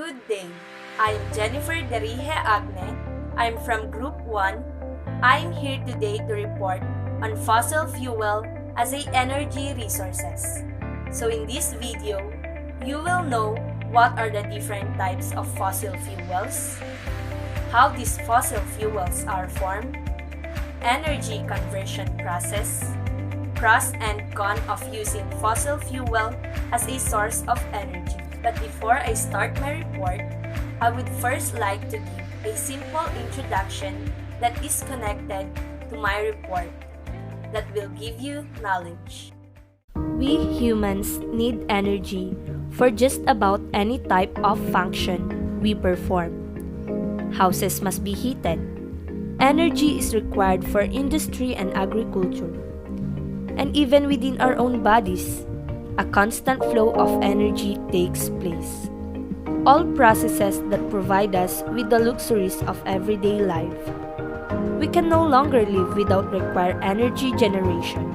Good day. I am Jennifer Darihe Agne. I'm from Group 1. I'm here today to report on fossil fuel as a energy resources. So in this video, you will know what are the different types of fossil fuels, how these fossil fuels are formed, energy conversion process, pros and cons of using fossil fuel as a source of energy. But before I start my report, I would first like to give a simple introduction that is connected to my report that will give you knowledge. We humans need energy for just about any type of function we perform. Houses must be heated. Energy is required for industry and agriculture. And even within our own bodies, a constant flow of energy takes place. All processes that provide us with the luxuries of everyday life. We can no longer live without require energy generation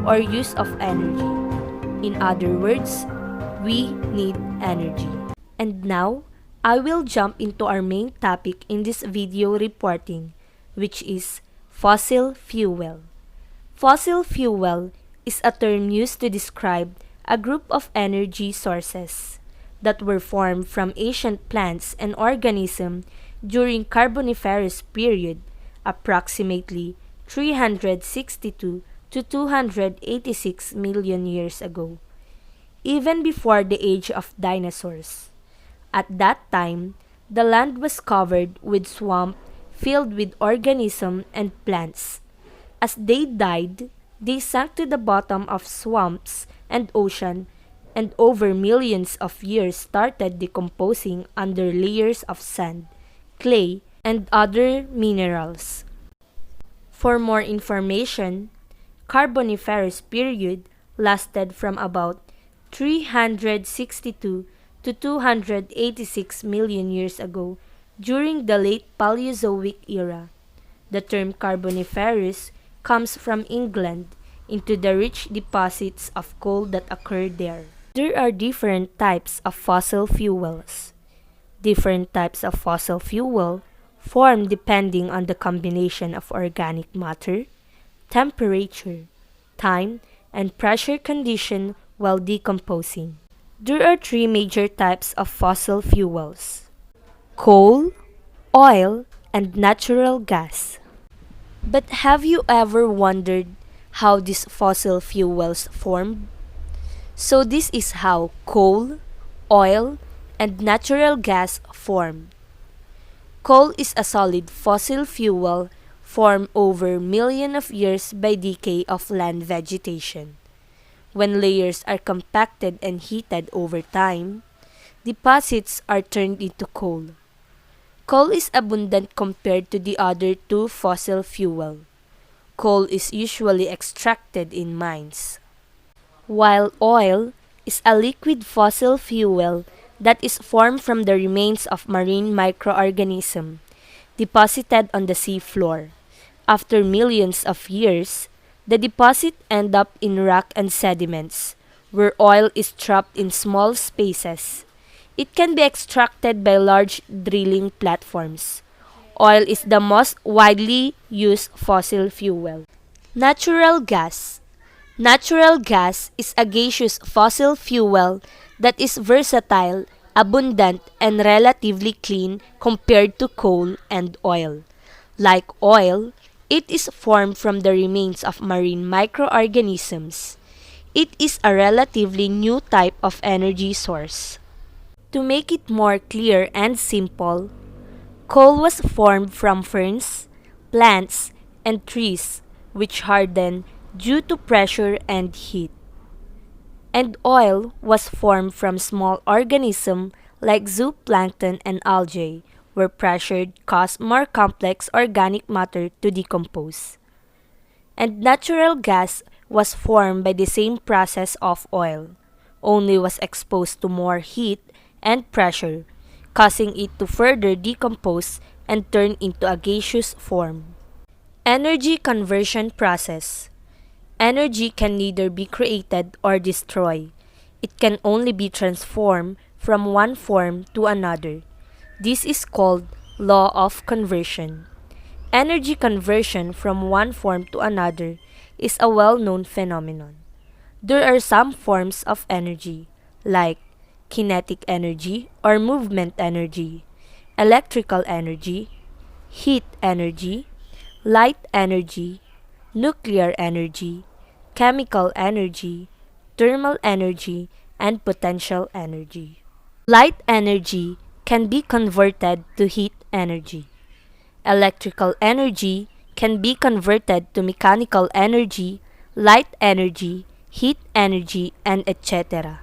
or use of energy. In other words, we need energy. And now, I will jump into our main topic in this video reporting, which is fossil fuel. Fossil fuel is a term used to describe a group of energy sources that were formed from ancient plants and organisms during Carboniferous period, approximately 362 to 286 million years ago, even before the age of dinosaurs. At that time, the land was covered with swamp filled with organisms and plants. As they died, they sank to the bottom of swamps and ocean, and over millions of years started decomposing under layers of sand, clay, and other minerals. For more information, Carboniferous period lasted from about 362 to 286 million years ago during the late Paleozoic era. The term Carboniferous comes from England into the rich deposits of coal that occur there. There are different types of fossil fuels. Different types of fossil fuel form depending on the combination of organic matter, temperature, time, and pressure condition while decomposing. There are three major types of fossil fuels: coal, oil, and natural gas. But have you ever wondered how these fossil fuels formed? So this is how coal, oil, and natural gas form. Coal is a solid fossil fuel formed over millions of years by decay of land vegetation. When layers are compacted and heated over time, deposits are turned into coal. Coal is abundant compared to the other two fossil fuel. Coal is usually extracted in mines, while oil is a liquid fossil fuel that is formed from the remains of marine microorganisms deposited on the sea floor. After millions of years, the deposit end up in rock and sediments, where oil is trapped in small spaces. It can be extracted by large drilling platforms. Oil is the most widely used fossil fuel. Natural gas. Natural gas is a gaseous fossil fuel that is versatile, abundant, and relatively clean compared to coal and oil. Like oil, it is formed from the remains of marine microorganisms. It is a relatively new type of energy source. To make it more clear and simple, coal was formed from ferns, plants, and trees which harden due to pressure and heat. And oil was formed from small organisms like zooplankton and algae, where pressure caused more complex organic matter to decompose. And natural gas was formed by the same process of oil, only was exposed to more heat and pressure, causing it to further decompose and turn into a gaseous form. Energy conversion process. Energy can neither be created or destroyed. It can only be transformed from one form to another. This is called law of conversion. Energy conversion from one form to another is a well-known phenomenon. There are some forms of energy, like kinetic energy or movement energy, electrical energy, heat energy, light energy, nuclear energy, chemical energy, thermal energy, and potential energy. Light energy can be converted to heat energy. Electrical energy can be converted to mechanical energy, light energy, heat energy, and etc.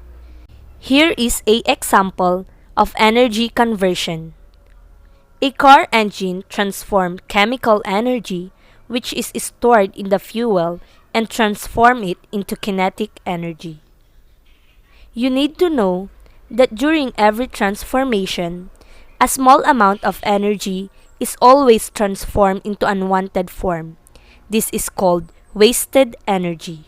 Here is a example of energy conversion. A car engine transforms chemical energy, which is stored in the fuel, and transform it into kinetic energy. You need to know that during every transformation, a small amount of energy is always transformed into unwanted form. This is called wasted energy.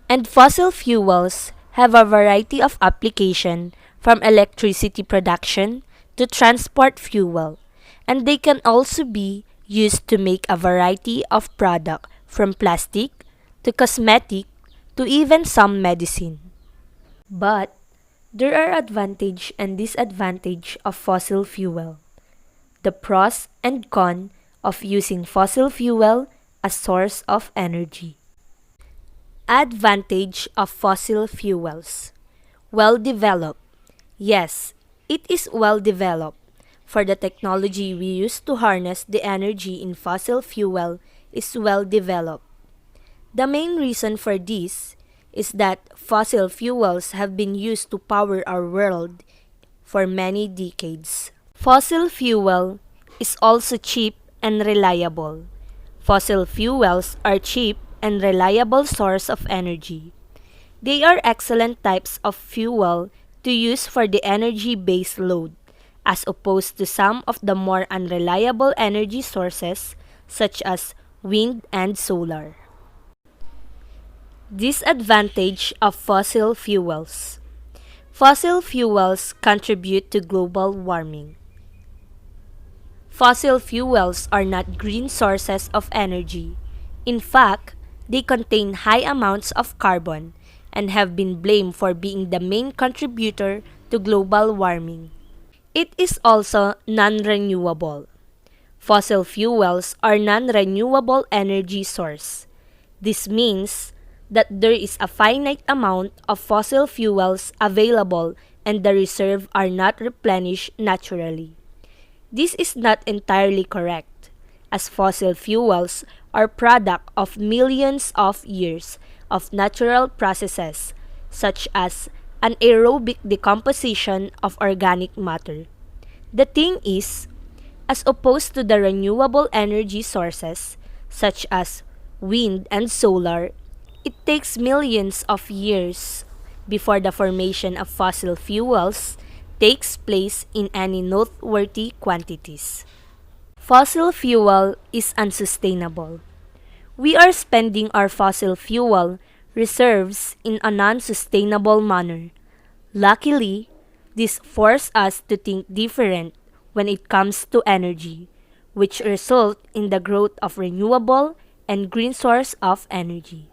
And fossil fuels have a variety of application from electricity production to transport fuel, and they can also be used to make a variety of product from plastic to cosmetic to even some medicine. But there are advantage and disadvantage of fossil fuel. The pros and cons of using fossil fuel as source of energy. Advantage of fossil fuels. Well developed. Yes, it is well developed. For the technology we use to harness the energy in fossil fuel is well developed. The main reason for this is that fossil fuels have been used to power our world for many decades. Fossil fuel is also cheap and reliable. Fossil fuels are cheap and reliable source of energy. They are excellent types of fuel to use for the energy-based load, as opposed to some of the more unreliable energy sources such as wind and solar. Disadvantage of fossil fuels. Fossil fuels contribute to global warming. Fossil fuels are not green sources of energy. In fact, they contain high amounts of carbon and have been blamed for being the main contributor to global warming. It is also non-renewable. Fossil fuels are non-renewable energy source. This means that there is a finite amount of fossil fuels available and the reserve are not replenished naturally. This is not entirely correct, as fossil fuels are product of millions of years of natural processes such as anaerobic decomposition of organic matter. The thing is, as opposed to the renewable energy sources such as wind and solar, it takes millions of years before the formation of fossil fuels takes place in any noteworthy quantities. Fossil fuel is unsustainable. We are spending our fossil fuel reserves in a non-sustainable manner. Luckily, this forces us to think different when it comes to energy, which result in the growth of renewable and green source of energy.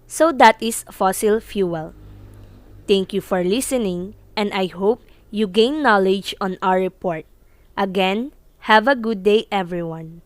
So that is fossil fuel. Thank you for listening, and I hope you gain knowledge on our report. Again, have a good day everyone.